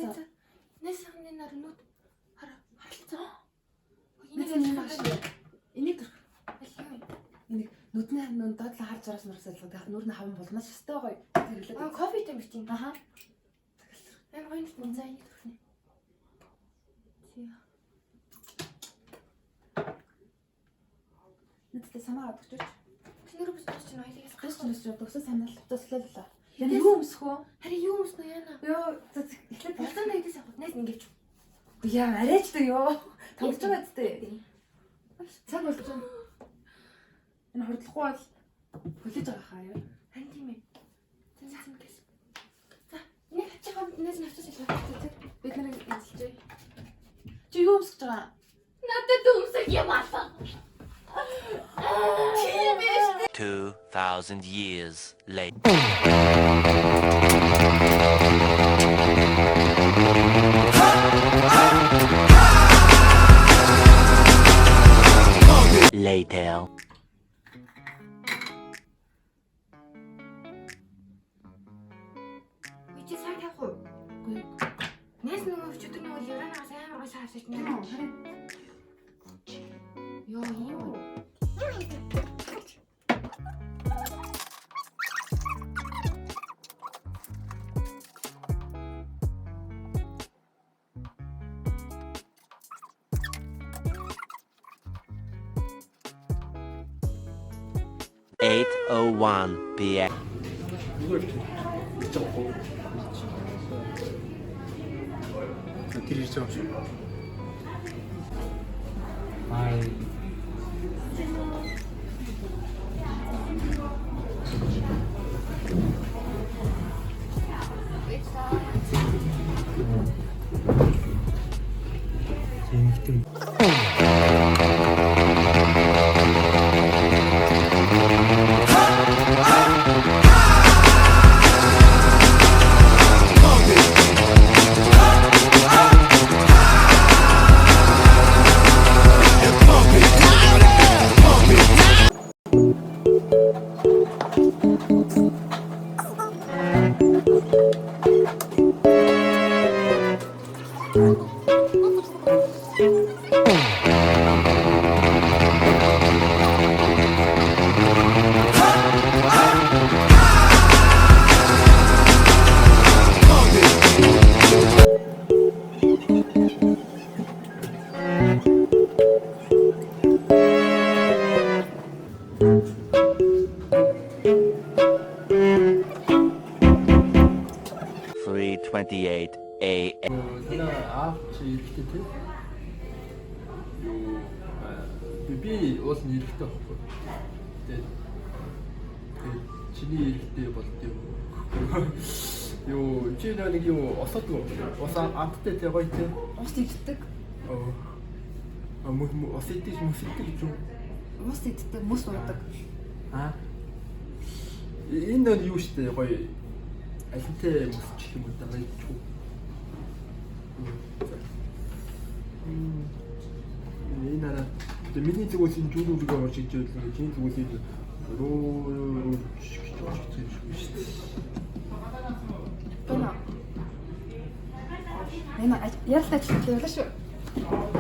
харилцаа. Нээс хамны нарнууд харилцаа. Энийг дөрөх. Энийг нүдний хамнууд доотлоо харж араас нурсаалгаа нүрний хаван булнаас өстэй гоё. Тэрлээ. Кофе тийм бич юм. Аха. Ам гоё нэг заа энийг дөрөхнэ. Нэцтэй самаа авчихч. Чиний bis ч чинь хоёлыг хасчихсан төгсөө санал тусаллаа. Яна юу өмсөх вэ? Харин юу өмснө яана? Йоо эхлээд болсон нэгээс авах. Нэс ингэвч. Яа арайч дөө ёо. Тоглож байгаа зү. Цаг болж байна. Энэ хордлохгүй бол хүлээж байгаа хаа яа. Харин тийм ээ. Цэцэн гэс. За, нэг хачаа нэс навчаас хэлээ. Бид нарыг эзэлжээ. Чи юу өмсөж байгаа? Надад өмсөх юм алаа. 2,000 years later. Later. Чи сайн явах уу? Үгүй. Нэс нөгөө өчигдөр нөгөө Леранаас амар гоо шаарч байна. Йоо юу? (8:01 p.m.) 이걸 이쪽 길이 있죠. 아이. 재밌게. (3:28 a.m.) هنا عارف شيء كتير بيبي وصل يكتب 진이 그때 봤대요. 요 일주일에 요 어서도 어서 아프때 되고 있지. Ус иддэг. 뭐 어서티 좀 좀. Ус иддэг, мөс уудаг. 아. энэ юу штэ гоё алинтэй мөсчих юм даа гэж. 이 나라 миний зүгээс энэ зүйлүүдийг орж иж байгаа чинь зүгээс руу шигч шүү дээ. Яна яралтай ч явлаа шүү.